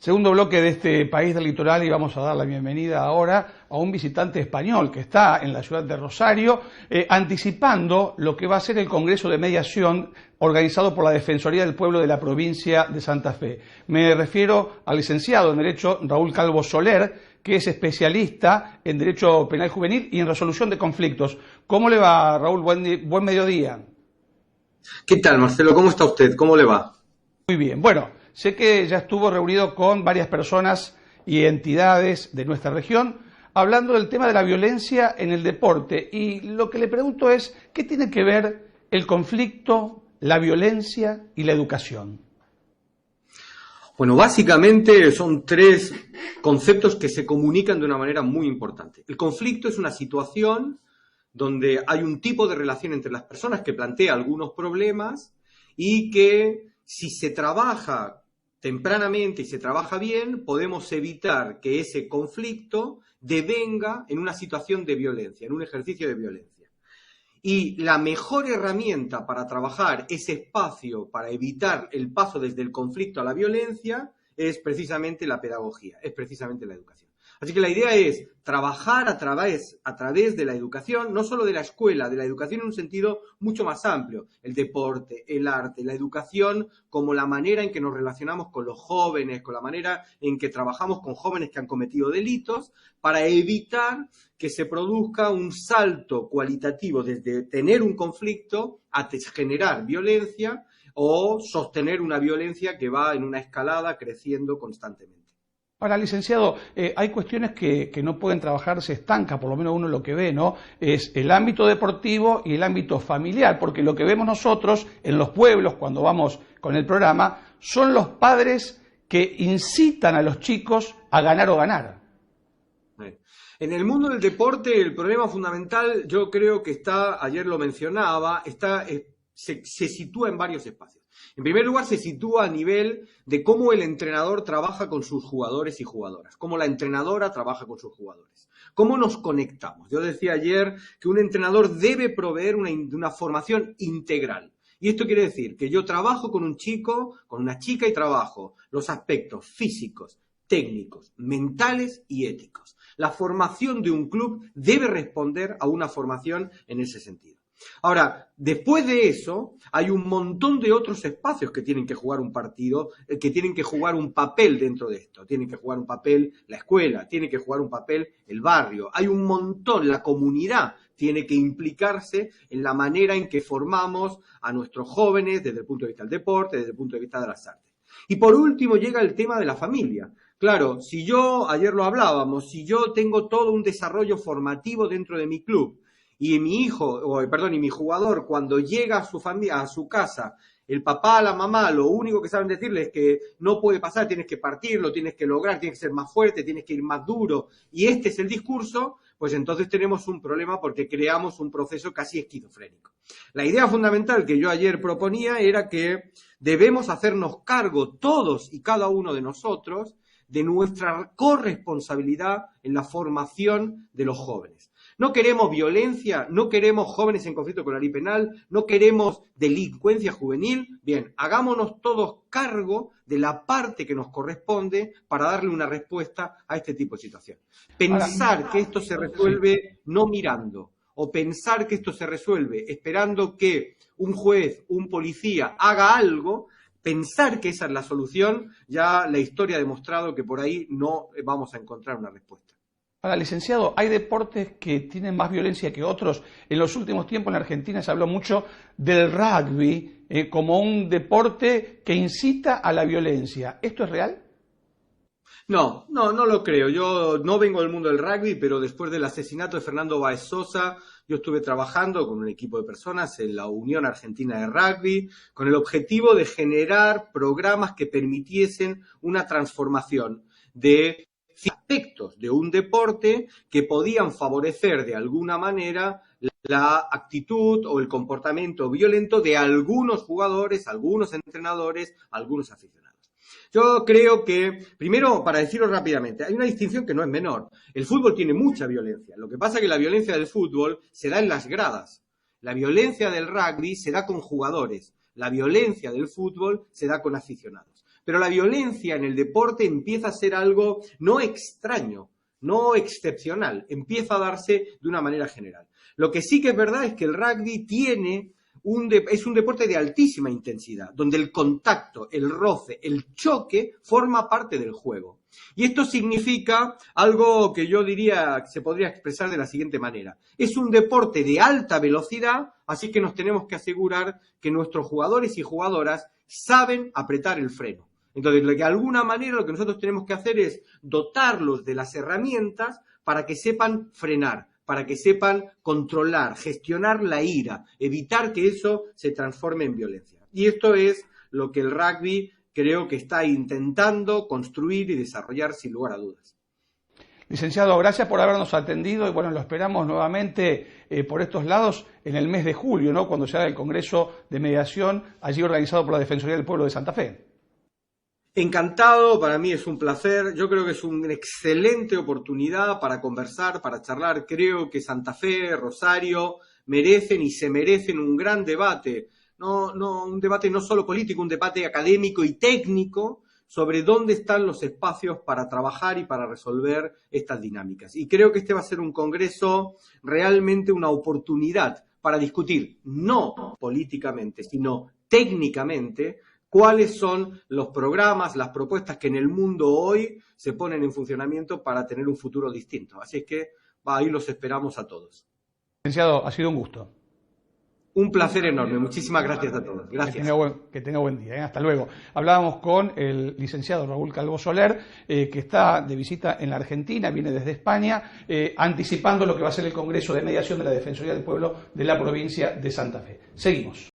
Segundo bloque de este país del litoral y vamos a dar la bienvenida ahora a un visitante español que está en la ciudad de Rosario, anticipando lo que va a ser el Congreso de Mediación organizado por la Defensoría del Pueblo de la provincia de Santa Fe. Me refiero al licenciado en Derecho Raúl Calvo Soler, que es especialista en Derecho Penal Juvenil y en resolución de conflictos. ¿Cómo le va, Raúl? Buen mediodía. ¿Qué tal, Marcelo? ¿Cómo está usted? ¿Cómo le va? Muy bien. Bueno, sé que ya estuvo reunido con varias personas y entidades de nuestra región hablando del tema de la violencia en el deporte. Y lo que le pregunto es, ¿qué tiene que ver el conflicto, la violencia y la educación? Bueno, básicamente son tres conceptos que se comunican de una manera muy importante. El conflicto es una situación donde hay un tipo de relación entre las personas que plantea algunos problemas y que si se trabaja tempranamente y se trabaja bien, podemos evitar que ese conflicto devenga en una situación de violencia, en un ejercicio de violencia. Y la mejor herramienta para trabajar ese espacio, para evitar el paso desde el conflicto a la violencia, es precisamente la pedagogía, es precisamente la educación. Así que la idea es trabajar a través de la educación, no solo de la escuela, de la educación en un sentido mucho más amplio, el deporte, el arte, la educación como la manera en que nos relacionamos con los jóvenes, con la manera en que trabajamos con jóvenes que han cometido delitos, para evitar que se produzca un salto cualitativo desde tener un conflicto a generar violencia o sostener una violencia que va en una escalada creciendo constantemente. Ahora, licenciado, hay cuestiones que no pueden trabajar, se estanca, por lo menos uno lo que ve, ¿no? Es el ámbito deportivo y el ámbito familiar, porque lo que vemos nosotros en los pueblos, cuando vamos con el programa, son los padres que incitan a los chicos a ganar o ganar. En el mundo del deporte, el problema fundamental, yo creo que está, ayer lo mencionaba, se sitúa en varios espacios. En primer lugar, se sitúa a nivel de cómo el entrenador trabaja con sus jugadores y jugadoras, cómo la entrenadora trabaja con sus jugadores, cómo nos conectamos. Yo decía ayer que un entrenador debe proveer una formación integral. Y esto quiere decir que yo trabajo con un chico, con una chica y trabajo los aspectos físicos, técnicos, mentales y éticos. La formación de un club debe responder a una formación en ese sentido. Ahora, después de eso, hay un montón de otros espacios que tienen que jugar un partido, que tienen que jugar un papel dentro de esto. Tienen que jugar un papel la escuela, tiene que jugar un papel el barrio. Hay un montón, la comunidad tiene que implicarse en la manera en que formamos a nuestros jóvenes desde el punto de vista del deporte, desde el punto de vista de las artes. Y por último llega el tema de la familia. Claro, si yo, ayer lo hablábamos, si yo tengo todo un desarrollo formativo dentro de mi club, y mi jugador, cuando llega a su familia, a su casa, el papá, la mamá, lo único que saben decirle es que no puede pasar, tienes que partirlo, tienes que lograr, tienes que ser más fuerte, tienes que ir más duro, y este es el discurso, pues entonces tenemos un problema porque creamos un proceso casi esquizofrénico. La idea fundamental que yo ayer proponía era que debemos hacernos cargo todos y cada uno de nosotros de nuestra corresponsabilidad en la formación de los jóvenes. No queremos violencia, no queremos jóvenes en conflicto con la ley penal, no queremos delincuencia juvenil. Bien, hagámonos todos cargo de la parte que nos corresponde para darle una respuesta a este tipo de situación. Pensar que esto se resuelve no mirando, o pensar que esto se resuelve esperando que un juez, un policía haga algo, pensar que esa es la solución, ya la historia ha demostrado que por ahí no vamos a encontrar una respuesta. Ahora, licenciado, hay deportes que tienen más violencia que otros. En los últimos tiempos en Argentina se habló mucho del rugby como un deporte que incita a la violencia. ¿Esto es real? No lo creo. Yo no vengo del mundo del rugby, pero después del asesinato de Fernando Báez Sosa, yo estuve trabajando con un equipo de personas en la Unión Argentina de Rugby, con el objetivo de generar programas que permitiesen una transformación de aspectos de un deporte que podían favorecer de alguna manera la actitud o el comportamiento violento de algunos jugadores, algunos entrenadores, algunos aficionados. Yo creo que, primero, para decirlo rápidamente, hay una distinción que no es menor. El fútbol tiene mucha violencia. Lo que pasa es que la violencia del fútbol se da en las gradas. La violencia del rugby se da con jugadores. La violencia del fútbol se da con aficionados. pero la violencia en el deporte empieza a ser algo no extraño, no excepcional, empieza a darse de una manera general. Lo que sí que es verdad es que el rugby es un deporte de altísima intensidad, donde el contacto, el roce, el choque forma parte del juego. Y esto significa algo que yo diría que se podría expresar de la siguiente manera. Es un deporte de alta velocidad, así que nos tenemos que asegurar que nuestros jugadores y jugadoras saben apretar el freno. Entonces, de alguna manera lo que nosotros tenemos que hacer es dotarlos de las herramientas para que sepan frenar, para que sepan controlar, gestionar la ira, evitar que eso se transforme en violencia. Y esto es lo que el rugby creo que está intentando construir y desarrollar sin lugar a dudas. Licenciado, gracias por habernos atendido y bueno, lo esperamos nuevamente por estos lados en el mes de julio, ¿no? Cuando se haga el Congreso de Mediación allí organizado por la Defensoría del Pueblo de Santa Fe. Encantado, para mí es un placer, yo creo que es una excelente oportunidad para conversar, para charlar. Creo que Santa Fe, Rosario merecen y se merecen un gran debate, un debate no solo político, un debate académico y técnico sobre dónde están los espacios para trabajar y para resolver estas dinámicas. Y creo que este va a ser un congreso realmente una oportunidad para discutir, no políticamente, sino técnicamente, cuáles son los programas, las propuestas que en el mundo hoy se ponen en funcionamiento para tener un futuro distinto. Así es que ahí los esperamos a todos. Licenciado, ha sido un gusto. Un placer enorme. Muchísimas gracias a todos. Gracias. Que tenga buen día. Hasta luego. Hablábamos con el licenciado Raúl Calvo Soler, que está de visita en la Argentina, viene desde España, anticipando lo que va a ser el Congreso de Mediación de la Defensoría del Pueblo de la provincia de Santa Fe. Seguimos.